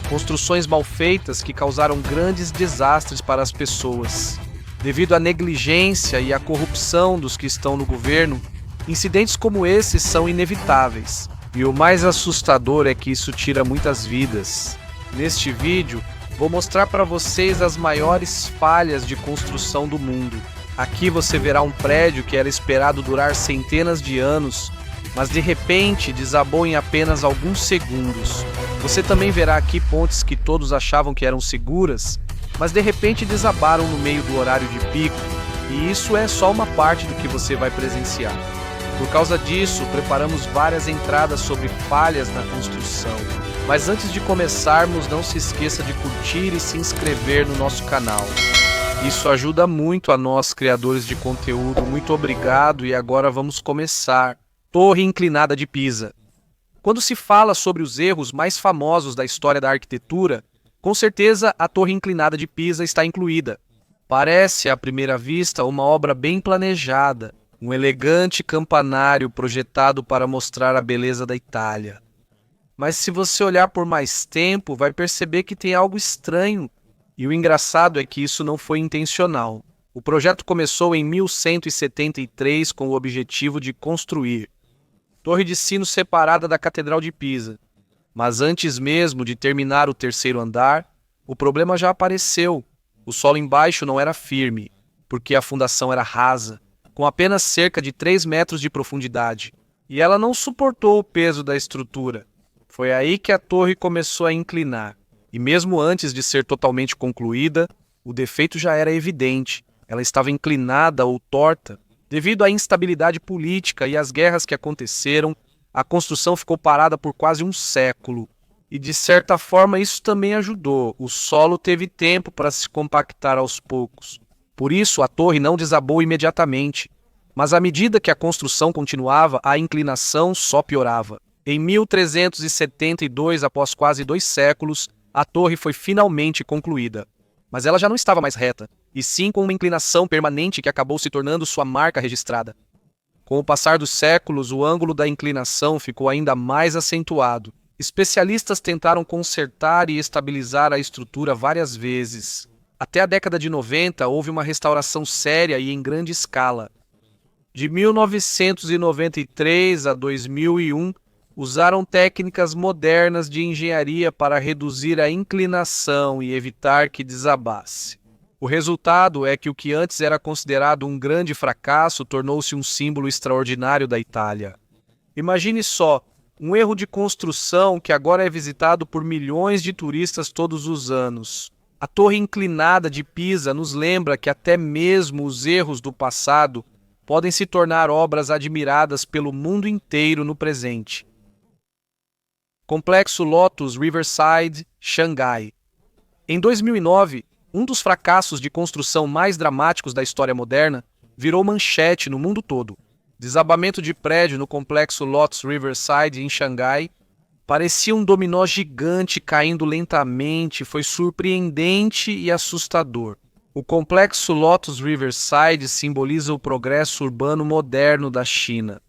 Construções mal feitas que causaram grandes desastres para as pessoas. Devido à negligência e à corrupção dos que estão no governo, incidentes como esses são inevitáveis. E o mais assustador é que isso tira muitas vidas. Neste vídeo, vou mostrar para vocês as maiores falhas de construção do mundo. Aqui você verá um prédio que era esperado durar centenas de anos, mas de repente desabou em apenas alguns segundos. Você também verá aqui pontes que todos achavam que eram seguras, mas de repente desabaram no meio do horário de pico, e isso é só uma parte do que você vai presenciar. Por causa disso, preparamos várias entradas sobre falhas na construção. Mas antes de começarmos, não se esqueça de curtir e se inscrever no nosso canal. Isso ajuda muito a nós, criadores de conteúdo. Muito obrigado e agora vamos começar. Torre Inclinada de Pisa. Quando se fala sobre os erros mais famosos da história da arquitetura, com certeza a Torre Inclinada de Pisa está incluída. Parece, à primeira vista, uma obra bem planejada, um elegante campanário projetado para mostrar a beleza da Itália. Mas se você olhar por mais tempo, vai perceber que tem algo estranho. E o engraçado é que isso não foi intencional. O projeto começou em 1173 com o objetivo de construir torre de sino separada da Catedral de Pisa. Mas antes mesmo de terminar o terceiro andar, o problema já apareceu. O solo embaixo não era firme, porque a fundação era rasa, com apenas cerca de 3 metros de profundidade. E ela não suportou o peso da estrutura. Foi aí que a torre começou a inclinar. E mesmo antes de ser totalmente concluída, o defeito já era evidente. Ela estava inclinada ou torta. Devido à instabilidade política e às guerras que aconteceram, a construção ficou parada por quase um século. E de certa forma isso também ajudou. O solo teve tempo para se compactar aos poucos. Por isso a torre não desabou imediatamente. Mas à medida que a construção continuava, a inclinação só piorava. Em 1372, após quase 2 séculos, a torre foi finalmente concluída. Mas ela já não estava mais reta, e sim com uma inclinação permanente que acabou se tornando sua marca registrada. Com o passar dos séculos, o ângulo da inclinação ficou ainda mais acentuado. Especialistas tentaram consertar e estabilizar a estrutura várias vezes. Até a década de 90, houve uma restauração séria e em grande escala. De 1993 a 2001, usaram técnicas modernas de engenharia para reduzir a inclinação e evitar que desabasse. O resultado é que o que antes era considerado um grande fracasso tornou-se um símbolo extraordinário da Itália. Imagine só, um erro de construção que agora é visitado por milhões de turistas todos os anos. A Torre Inclinada de Pisa nos lembra que até mesmo os erros do passado podem se tornar obras admiradas pelo mundo inteiro no presente. Complexo Lotus Riverside, Xangai. Em 2009, um dos fracassos de construção mais dramáticos da história moderna virou manchete no mundo todo. Desabamento de prédio no Complexo Lotus Riverside, em Xangai. Parecia um dominó gigante caindo lentamente, foi surpreendente e assustador. O Complexo Lotus Riverside simboliza o progresso urbano moderno da China.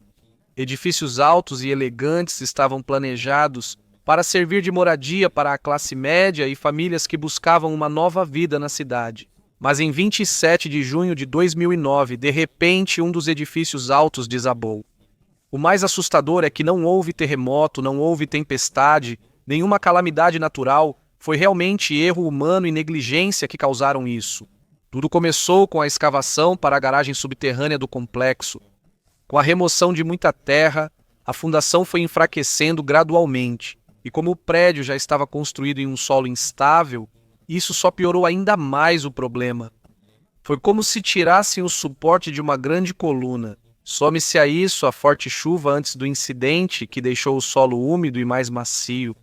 Edifícios altos e elegantes estavam planejados para servir de moradia para a classe média e famílias que buscavam uma nova vida na cidade. Mas em 27 de junho de 2009, de repente, um dos edifícios altos desabou. O mais assustador é que não houve terremoto, não houve tempestade, nenhuma calamidade natural, foi realmente erro humano e negligência que causaram isso. Tudo começou com a escavação para a garagem subterrânea do complexo. Com a remoção de muita terra, a fundação foi enfraquecendo gradualmente, e como o prédio já estava construído em um solo instável, isso só piorou ainda mais o problema. Foi como se tirassem o suporte de uma grande coluna. Some-se a isso a forte chuva antes do incidente que deixou o solo úmido e mais macio.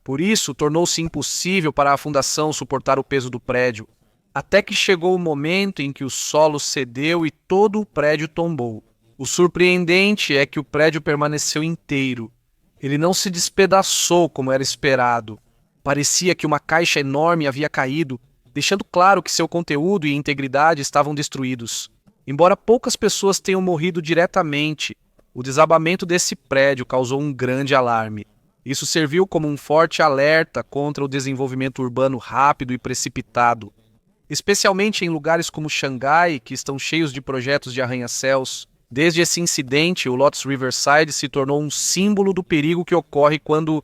Por isso, tornou-se impossível para a fundação suportar o peso do prédio, até que chegou o momento em que o solo cedeu e todo o prédio tombou. O surpreendente é que o prédio permaneceu inteiro. Ele não se despedaçou como era esperado. Parecia que uma caixa enorme havia caído, deixando claro que seu conteúdo e integridade estavam destruídos. Embora poucas pessoas tenham morrido diretamente, o desabamento desse prédio causou um grande alarme. Isso serviu como um forte alerta contra o desenvolvimento urbano rápido e precipitado, especialmente em lugares como Xangai, que estão cheios de projetos de arranha-céus. Desde esse incidente, o Lotus Riverside se tornou um símbolo do perigo que ocorre quando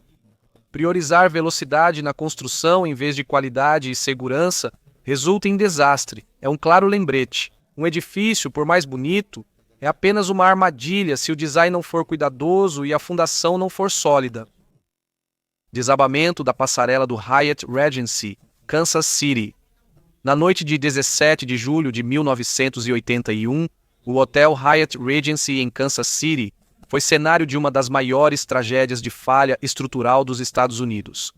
priorizar velocidade na construção em vez de qualidade e segurança resulta em desastre. É um claro lembrete. Um edifício, por mais bonito, é apenas uma armadilha se o design não for cuidadoso e a fundação não for sólida. Desabamento da passarela do Hyatt Regency, Kansas City. Na noite de 17 de julho de 1981, o Hotel Hyatt Regency em Kansas City foi cenário de uma das maiores tragédias de falha estrutural dos Estados Unidos.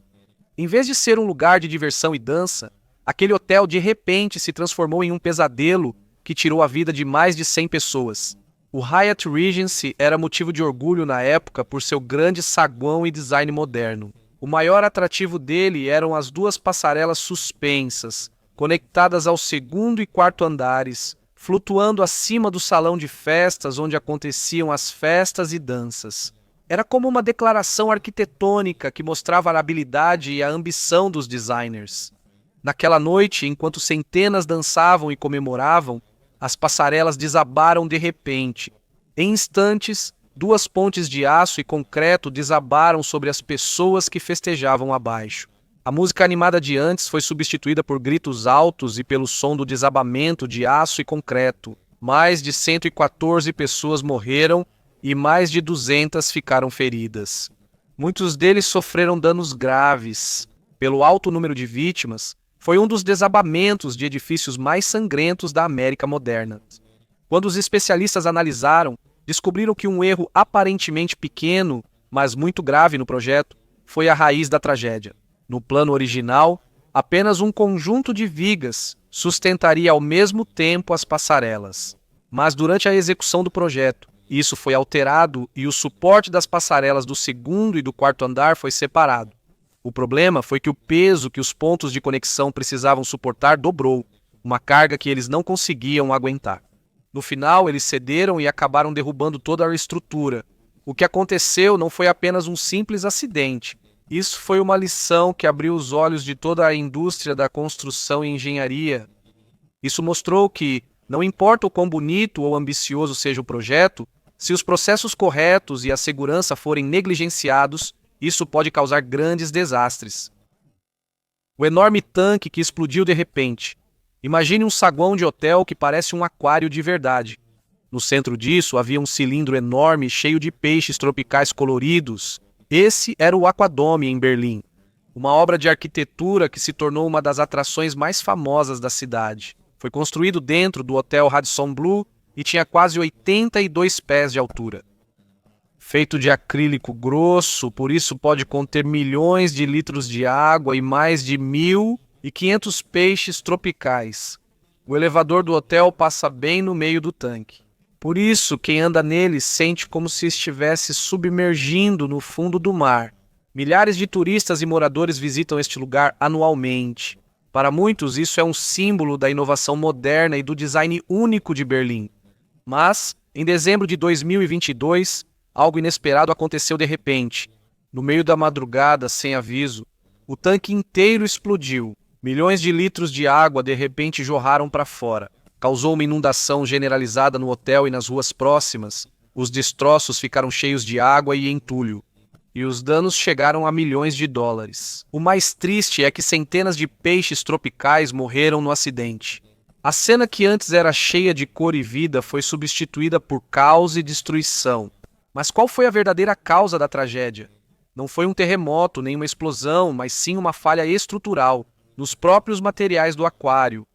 Em vez de ser um lugar de diversão e dança, aquele hotel de repente se transformou em um pesadelo que tirou a vida de mais de 100 pessoas. O Hyatt Regency era motivo de orgulho na época por seu grande saguão e design moderno. O maior atrativo dele eram as duas passarelas suspensas, conectadas ao segundo e quarto andares, flutuando acima do salão de festas onde aconteciam as festas e danças. Era como uma declaração arquitetônica que mostrava a habilidade e a ambição dos designers. Naquela noite, enquanto centenas dançavam e comemoravam, as passarelas desabaram de repente. Em instantes, duas pontes de aço e concreto desabaram sobre as pessoas que festejavam abaixo. A música animada de antes foi substituída por gritos altos e pelo som do desabamento de aço e concreto. Mais de 114 pessoas morreram e mais de 200 ficaram feridas. Muitos deles sofreram danos graves. Pelo alto número de vítimas, foi um dos desabamentos de edifícios mais sangrentos da América moderna. Quando os especialistas analisaram, descobriram que um erro aparentemente pequeno, mas muito grave no projeto, foi a raiz da tragédia. No plano original, apenas um conjunto de vigas sustentaria ao mesmo tempo as passarelas. Mas durante a execução do projeto, isso foi alterado e o suporte das passarelas do segundo e do quarto andar foi separado. O problema foi que o peso que os pontos de conexão precisavam suportar dobrou, uma carga que eles não conseguiam aguentar. No final, eles cederam e acabaram derrubando toda a estrutura. O que aconteceu não foi apenas um simples acidente. Isso foi uma lição que abriu os olhos de toda a indústria da construção e engenharia. Isso mostrou que, não importa o quão bonito ou ambicioso seja o projeto, se os processos corretos e a segurança forem negligenciados, isso pode causar grandes desastres. O enorme tanque que explodiu de repente. Imagine um saguão de hotel que parece um aquário de verdade. No centro disso havia um cilindro enorme cheio de peixes tropicais coloridos. Esse era o Aquadome em Berlim, uma obra de arquitetura que se tornou uma das atrações mais famosas da cidade. Foi construído dentro do Hotel Radisson Blu e tinha quase 82 pés de altura. Feito de acrílico grosso, por isso pode conter milhões de litros de água e mais de 1.500 peixes tropicais. O elevador do hotel passa bem no meio do tanque. Por isso, quem anda nele sente como se estivesse submergindo no fundo do mar. Milhares de turistas e moradores visitam este lugar anualmente. Para muitos, isso é um símbolo da inovação moderna e do design único de Berlim. Mas, em dezembro de 2022, algo inesperado aconteceu de repente. No meio da madrugada, sem aviso, o tanque inteiro explodiu. Milhões de litros de água de repente jorraram para fora. Causou uma inundação generalizada no hotel e nas ruas próximas. Os destroços ficaram cheios de água e entulho. E os danos chegaram a milhões de dólares. O mais triste é que centenas de peixes tropicais morreram no acidente. A cena que antes era cheia de cor e vida foi substituída por caos e destruição. Mas qual foi a verdadeira causa da tragédia? Não foi um terremoto nem uma explosão, mas sim uma falha estrutural, nos próprios materiais do aquário.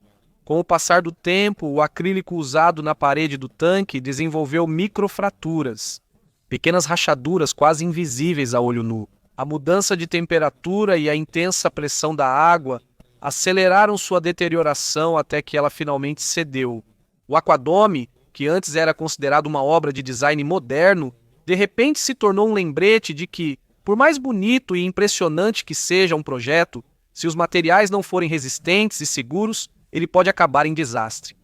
Com o passar do tempo, o acrílico usado na parede do tanque desenvolveu microfraturas, pequenas rachaduras quase invisíveis a olho nu. A mudança de temperatura e a intensa pressão da água aceleraram sua deterioração até que ela finalmente cedeu. O Aquadome, que antes era considerado uma obra de design moderno, de repente se tornou um lembrete de que, por mais bonito e impressionante que seja um projeto, se os materiais não forem resistentes e seguros, ele pode acabar em desastre.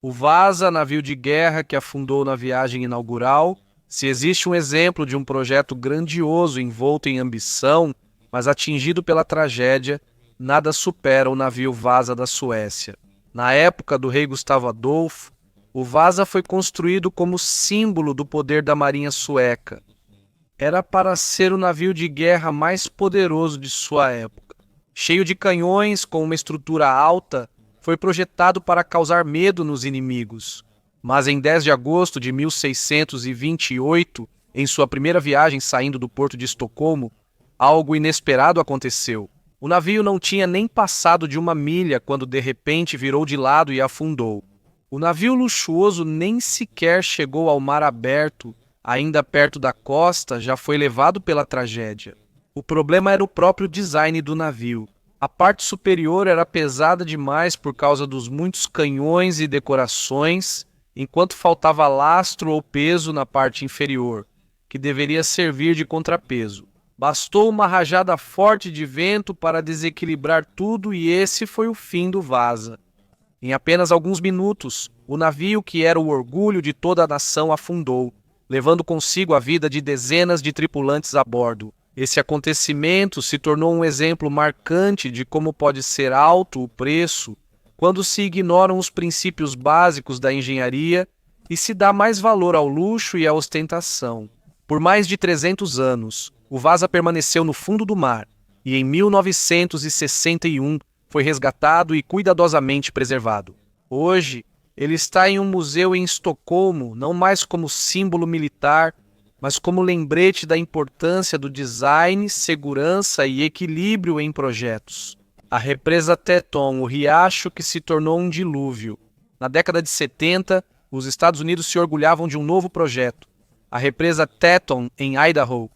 O Vasa, navio de guerra que afundou na viagem inaugural, Se existe um exemplo de um projeto grandioso envolto em ambição, mas atingido pela tragédia, nada supera o navio Vasa da Suécia. Na época do rei Gustavo Adolfo, o Vasa foi construído como símbolo do poder da marinha sueca. Era para ser o navio de guerra mais poderoso de sua época. Cheio de canhões, com uma estrutura alta, foi projetado para causar medo nos inimigos. Mas em 10 de agosto de 1628, em sua primeira viagem saindo do porto de Estocolmo, algo inesperado aconteceu. O navio não tinha nem passado de uma milha quando de repente virou de lado e afundou. O navio luxuoso nem sequer chegou ao mar aberto, ainda perto da costa, já foi levado pela tragédia. O problema era o próprio design do navio. A parte superior era pesada demais por causa dos muitos canhões e decorações, enquanto faltava lastro ou peso na parte inferior, que deveria servir de contrapeso. Bastou uma rajada forte de vento para desequilibrar tudo e esse foi o fim do Vasa. Em apenas alguns minutos, o navio que era o orgulho de toda a nação afundou, levando consigo a vida de dezenas de tripulantes a bordo. Esse acontecimento se tornou um exemplo marcante de como pode ser alto o preço quando se ignoram os princípios básicos da engenharia e se dá mais valor ao luxo e à ostentação. Por mais de 300 anos, o Vasa permaneceu no fundo do mar e em 1961 foi resgatado e cuidadosamente preservado. Hoje, ele está em um museu em Estocolmo, não mais como símbolo militar, mas como lembrete da importância do design, segurança e equilíbrio em projetos. A represa Teton, o riacho que se tornou um dilúvio. Na década de 70, os Estados Unidos se orgulhavam de um novo projeto, a represa Teton, em Idaho.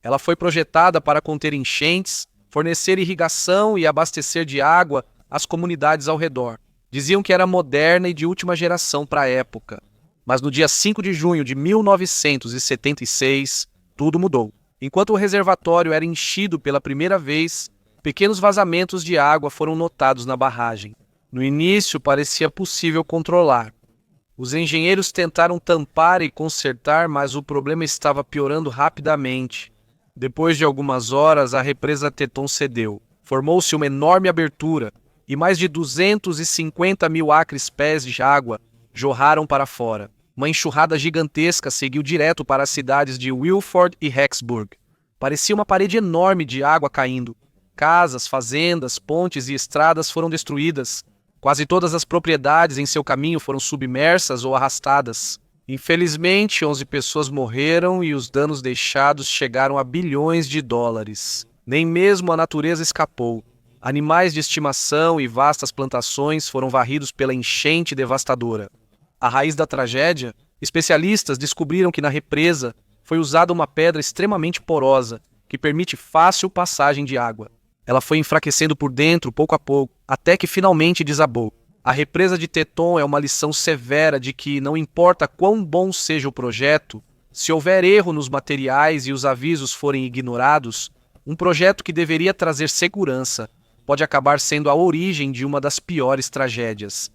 Ela foi projetada para conter enchentes, fornecer irrigação e abastecer de água as comunidades ao redor. Diziam que era moderna e de última geração para a época. Mas no dia 5 de junho de 1976, tudo mudou. Enquanto o reservatório era enchido pela primeira vez, pequenos vazamentos de água foram notados na barragem. No início parecia possível controlar. Os engenheiros tentaram tampar e consertar, mas o problema estava piorando rapidamente. Depois de algumas horas, a represa Teton cedeu. Formou-se uma enorme abertura e mais de 250 mil acres-pés de água jorraram para fora. Uma enxurrada gigantesca seguiu direto para as cidades de Wilford e Rexburg. Parecia uma parede enorme de água caindo. Casas, fazendas, pontes e estradas foram destruídas. Quase todas as propriedades em seu caminho foram submersas ou arrastadas. Infelizmente, 11 pessoas morreram e os danos deixados chegaram a bilhões de dólares. Nem mesmo a natureza escapou. Animais de estimação e vastas plantações foram varridos pela enchente devastadora. À raiz da tragédia, especialistas descobriram que na represa foi usada uma pedra extremamente porosa, que permite fácil passagem de água. Ela foi enfraquecendo por dentro, pouco a pouco, até que finalmente desabou. A represa de Teton é uma lição severa de que, não importa quão bom seja o projeto, se houver erro nos materiais e os avisos forem ignorados, um projeto que deveria trazer segurança pode acabar sendo a origem de uma das piores tragédias.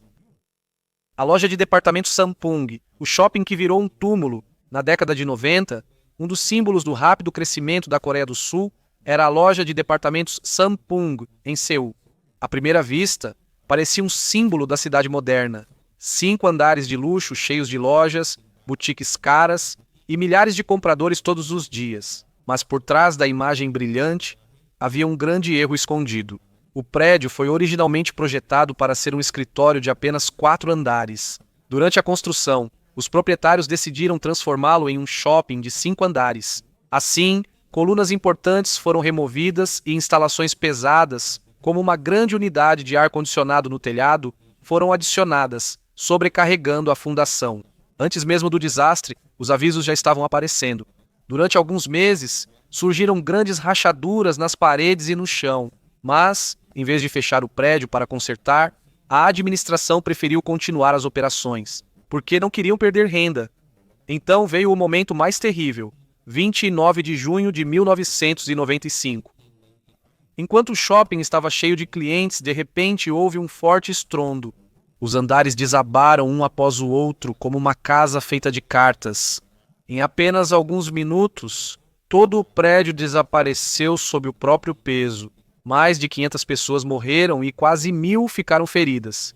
A loja de departamentos Sampoong, o shopping que virou um túmulo na década de 90, um dos símbolos do rápido crescimento da Coreia do Sul, era a loja de departamentos Sampoong, em Seul. À primeira vista, parecia um símbolo da cidade moderna. 5 andares de luxo cheios de lojas, boutiques caras e milhares de compradores todos os dias. Mas por trás da imagem brilhante, havia um grande erro escondido. O prédio foi originalmente projetado para ser um escritório de apenas 4 andares. Durante a construção, os proprietários decidiram transformá-lo em um shopping de 5 andares. Assim, colunas importantes foram removidas e instalações pesadas, como uma grande unidade de ar-condicionado no telhado, foram adicionadas, sobrecarregando a fundação. Antes mesmo do desastre, os avisos já estavam aparecendo. Durante alguns meses, surgiram grandes rachaduras nas paredes e no chão, mas, em vez de fechar o prédio para consertar, a administração preferiu continuar as operações, porque não queriam perder renda. Então veio o momento mais terrível, 29 de junho de 1995. Enquanto o shopping estava cheio de clientes, de repente houve um forte estrondo. Os andares desabaram um após o outro, como uma casa feita de cartas. Em apenas alguns minutos, todo o prédio desapareceu sob o próprio peso. Mais de 500 pessoas morreram e quase 1.000 ficaram feridas.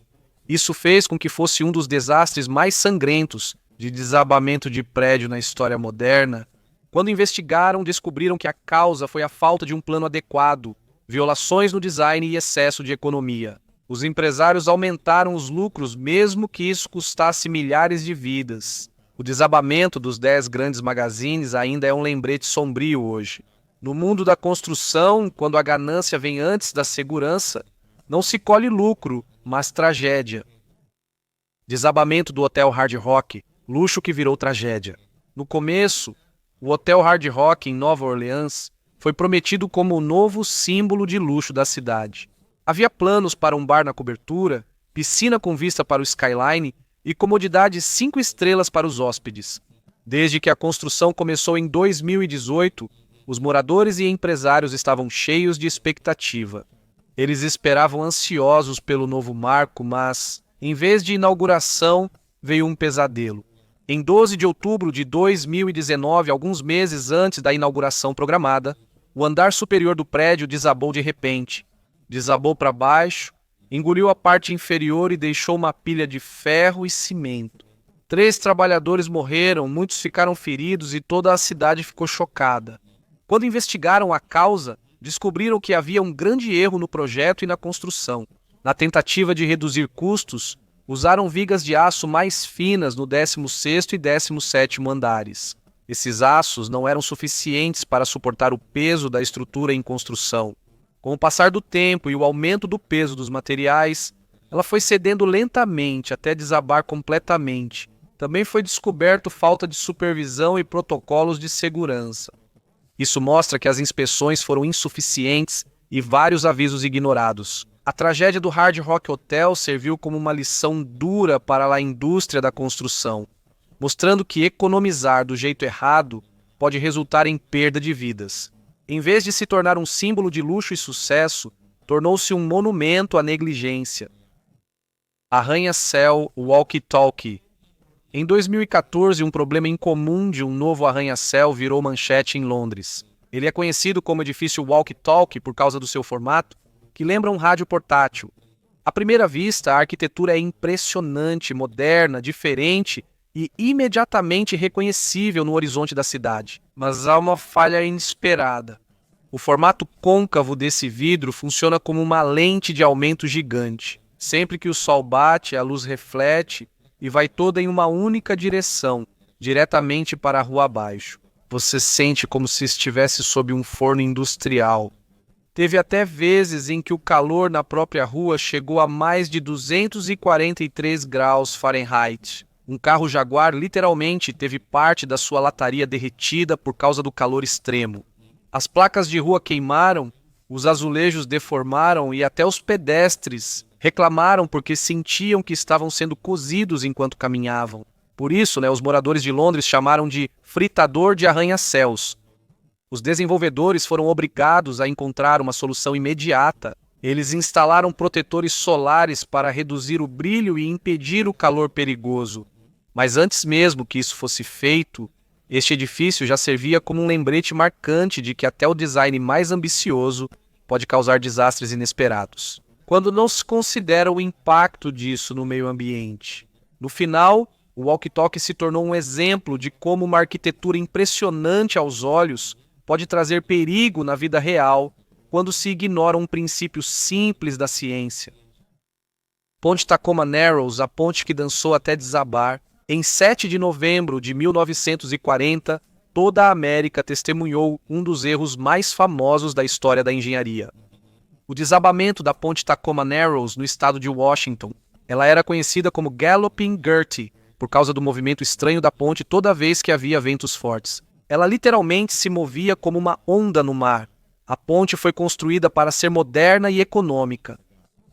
Isso fez com que fosse um dos desastres mais sangrentos de desabamento de prédio na história moderna. Quando investigaram, descobriram que a causa foi a falta de um plano adequado, violações no design e excesso de economia. Os empresários aumentaram os lucros mesmo que isso custasse milhares de vidas. O desabamento dos 10 grandes magazines ainda é um lembrete sombrio hoje. No mundo da construção, quando a ganância vem antes da segurança, não se colhe lucro, mas tragédia. Desabamento do Hotel Hard Rock, luxo que virou tragédia. No começo, o Hotel Hard Rock em Nova Orleans foi prometido como o novo símbolo de luxo da cidade. Havia planos para um bar na cobertura, piscina com vista para o skyline e comodidade 5 estrelas para os hóspedes. Desde que a construção começou em 2018, os moradores e empresários estavam cheios de expectativa. Eles esperavam ansiosos pelo novo marco, mas, em vez de inauguração, veio um pesadelo. Em 12 de outubro de 2019, alguns meses antes da inauguração programada, o andar superior do prédio desabou de repente. Desabou para baixo, engoliu a parte inferior e deixou uma pilha de ferro e cimento. 3 trabalhadores morreram, muitos ficaram feridos e toda a cidade ficou chocada. Quando investigaram a causa, descobriram que havia um grande erro no projeto e na construção. Na tentativa de reduzir custos, usaram vigas de aço mais finas no 16º e 17º andares. Esses aços não eram suficientes para suportar o peso da estrutura em construção. Com o passar do tempo e o aumento do peso dos materiais, ela foi cedendo lentamente até desabar completamente. Também foi descoberto falta de supervisão e protocolos de segurança. Isso mostra que as inspeções foram insuficientes e vários avisos ignorados. A tragédia do Hard Rock Hotel serviu como uma lição dura para a indústria da construção, mostrando que economizar do jeito errado pode resultar em perda de vidas. Em vez de se tornar um símbolo de luxo e sucesso, tornou-se um monumento à negligência. Arranha-céu walkie-talkie. Em 2014, um problema incomum de um novo arranha-céu virou manchete em Londres. Ele é conhecido como edifício walkie-talkie por causa do seu formato, que lembra um rádio portátil. À primeira vista, a arquitetura é impressionante, moderna, diferente e imediatamente reconhecível no horizonte da cidade. Mas há uma falha inesperada. O formato côncavo desse vidro funciona como uma lente de aumento gigante. Sempre que o sol bate, a luz reflete e vai toda em uma única direção, diretamente para a rua abaixo. Você sente como se estivesse sob um forno industrial. Teve até vezes em que o calor na própria rua chegou a mais de 243 graus Fahrenheit. Um carro Jaguar literalmente teve parte da sua lataria derretida por causa do calor extremo. As placas de rua queimaram, os azulejos deformaram e até os pedestres reclamaram porque sentiam que estavam sendo cozidos enquanto caminhavam. Por isso, os moradores de Londres chamaram de fritador de arranha-céus. Os desenvolvedores foram obrigados a encontrar uma solução imediata. Eles instalaram protetores solares para reduzir o brilho e impedir o calor perigoso. Mas antes mesmo que isso fosse feito, este edifício já servia como um lembrete marcante de que até o design mais ambicioso pode causar desastres inesperados, quando não se considera o impacto disso no meio ambiente. No final, o walkie-talkie se tornou um exemplo de como uma arquitetura impressionante aos olhos pode trazer perigo na vida real quando se ignora um princípio simples da ciência. Ponte Tacoma Narrows, a ponte que dançou até desabar. Em 7 de novembro de 1940, toda a América testemunhou um dos erros mais famosos da história da engenharia. O desabamento da ponte Tacoma Narrows no estado de Washington. Ela era conhecida como Galloping Gertie, por causa do movimento estranho da ponte toda vez que havia ventos fortes. Ela literalmente se movia como uma onda no mar. A ponte foi construída para ser moderna e econômica.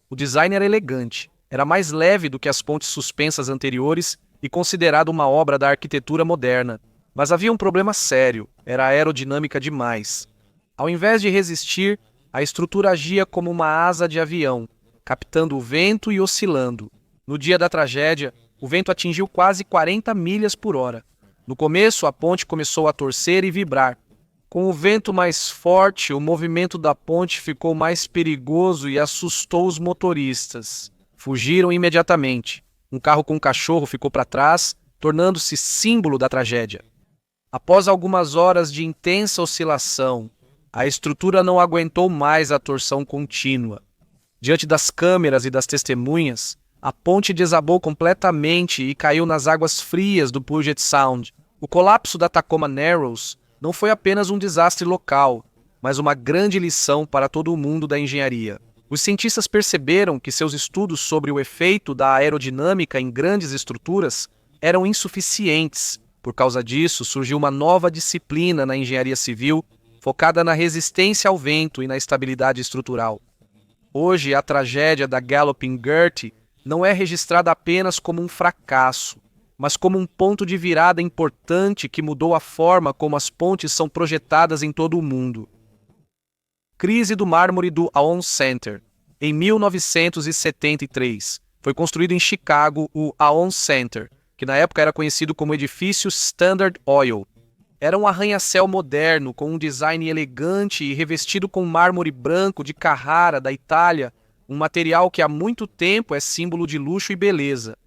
O design era elegante, era mais leve do que as pontes suspensas anteriores e considerado uma obra da arquitetura moderna. Mas havia um problema sério, era aerodinâmica demais. Ao invés de resistir, a estrutura agia como uma asa de avião, captando o vento e oscilando. No dia da tragédia, o vento atingiu quase 40 milhas por hora. No começo, a ponte começou a torcer e vibrar. Com o vento mais forte, o movimento da ponte ficou mais perigoso e assustou os motoristas. Fugiram imediatamente. Um carro com um cachorro ficou para trás, tornando-se símbolo da tragédia. Após algumas horas de intensa oscilação, a estrutura não aguentou mais a torção contínua. Diante das câmeras e das testemunhas, a ponte desabou completamente e caiu nas águas frias do Puget Sound. O colapso da Tacoma Narrows não foi apenas um desastre local, mas uma grande lição para todo o mundo da engenharia. Os cientistas perceberam que seus estudos sobre o efeito da aerodinâmica em grandes estruturas eram insuficientes. Por causa disso, surgiu uma nova disciplina na engenharia civil, focada na resistência ao vento e na estabilidade estrutural. Hoje, a tragédia da Galloping Gertie não é registrada apenas como um fracasso, mas como um ponto de virada importante que mudou a forma como as pontes são projetadas em todo o mundo. Crise do mármore do Aon Center. Em 1973, foi construído em Chicago o Aon Center, que na época era conhecido como edifício Standard Oil. Era um arranha-céu moderno, com um design elegante e revestido com mármore branco de Carrara, da Itália, um material que há muito tempo é símbolo de luxo e beleza.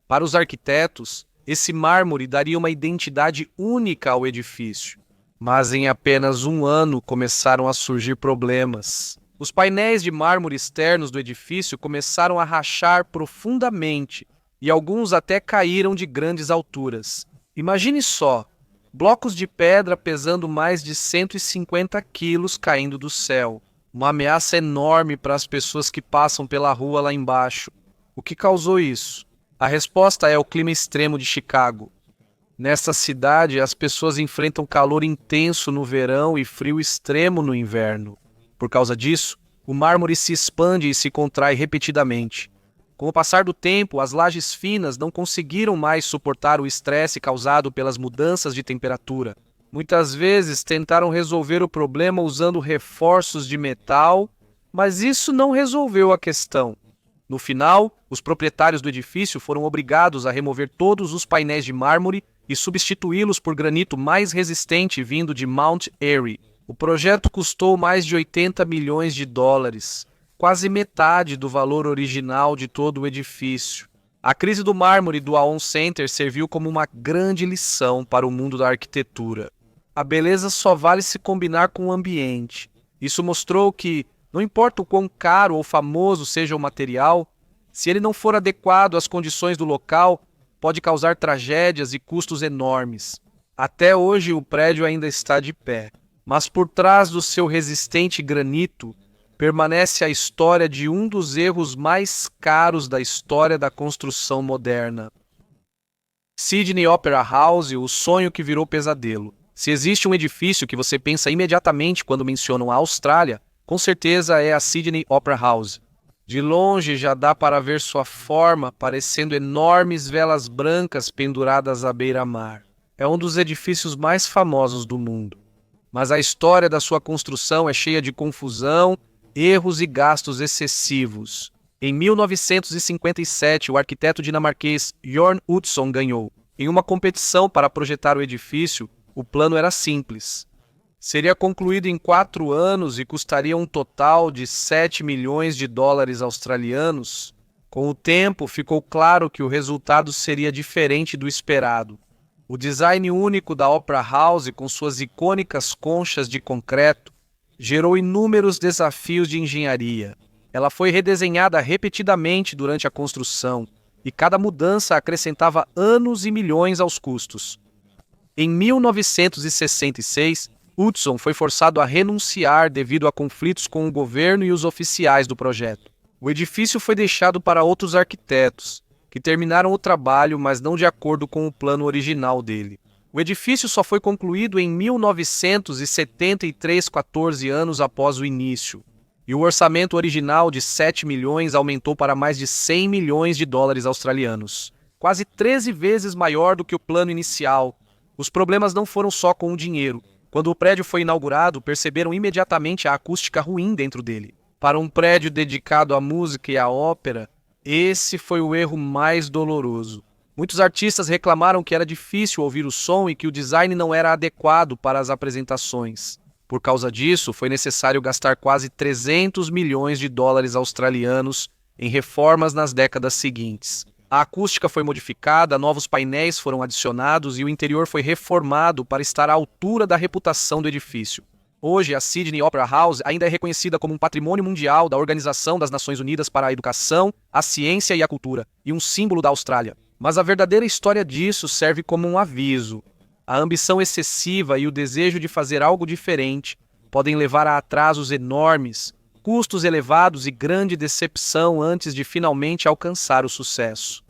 Para os arquitetos, esse mármore daria uma identidade única ao edifício. Mas em apenas um ano começaram a surgir problemas. Os painéis de mármore externos do edifício começaram a rachar profundamente e alguns até caíram de grandes alturas. Imagine só, blocos de pedra pesando mais de 150 quilos caindo do céu. Uma ameaça enorme para as pessoas que passam pela rua lá embaixo. O que causou isso? A resposta é o clima extremo de Chicago. Nesta cidade, as pessoas enfrentam calor intenso no verão e frio extremo no inverno. Por causa disso, o mármore se expande e se contrai repetidamente. Com o passar do tempo, as lajes finas não conseguiram mais suportar o estresse causado pelas mudanças de temperatura. Muitas vezes tentaram resolver o problema usando reforços de metal, mas isso não resolveu a questão. No final, os proprietários do edifício foram obrigados a remover todos os painéis de mármore e substituí-los por granito mais resistente vindo de Mount Airy. O projeto custou mais de 80 milhões de dólares, quase metade do valor original de todo o edifício. A crise do mármore do Aon Center serviu como uma grande lição para o mundo da arquitetura. A beleza só vale se combinar com o ambiente. Isso mostrou que, não importa o quão caro ou famoso seja o material, se ele não for adequado às condições do local, pode causar tragédias e custos enormes. Até hoje o prédio ainda está de pé, mas por trás do seu resistente granito permanece a história de um dos erros mais caros da história da construção moderna. Sydney Opera House, o sonho que virou pesadelo. Se existe um edifício que você pensa imediatamente quando mencionam a Austrália, com certeza é a Sydney Opera House. De longe já dá para ver sua forma, parecendo enormes velas brancas penduradas à beira-mar. É um dos edifícios mais famosos do mundo. Mas a história da sua construção é cheia de confusão, erros e gastos excessivos. Em 1957, o arquiteto dinamarquês Jørn Utzon ganhou. Em uma competição para projetar o edifício, o plano era simples. Seria concluído em 4 anos e custaria um total de 7 milhões de dólares australianos. Com o tempo, ficou claro que o resultado seria diferente do esperado. O design único da Opera House, com suas icônicas conchas de concreto, gerou inúmeros desafios de engenharia. Ela foi redesenhada repetidamente durante a construção, e cada mudança acrescentava anos e milhões aos custos. Em 1966, Utzon foi forçado a renunciar devido a conflitos com o governo e os oficiais do projeto. O edifício foi deixado para outros arquitetos, que terminaram o trabalho, mas não de acordo com o plano original dele. O edifício só foi concluído em 1973, 14 anos após o início, e o orçamento original de 7 milhões aumentou para mais de 100 milhões de dólares australianos, quase 13 vezes maior do que o plano inicial. Os problemas não foram só com o dinheiro. Quando o prédio foi inaugurado, perceberam imediatamente a acústica ruim dentro dele. Para um prédio dedicado à música e à ópera, esse foi o erro mais doloroso. Muitos artistas reclamaram que era difícil ouvir o som e que o design não era adequado para as apresentações. Por causa disso, foi necessário gastar quase 300 milhões de dólares australianos em reformas nas décadas seguintes. A acústica foi modificada, novos painéis foram adicionados e o interior foi reformado para estar à altura da reputação do edifício. Hoje, a Sydney Opera House ainda é reconhecida como um patrimônio mundial da Organização das Nações Unidas para a Educação, a Ciência e a Cultura, e um símbolo da Austrália. Mas a verdadeira história disso serve como um aviso. A ambição excessiva e o desejo de fazer algo diferente podem levar a atrasos enormes, custos elevados e grande decepção antes de finalmente alcançar o sucesso.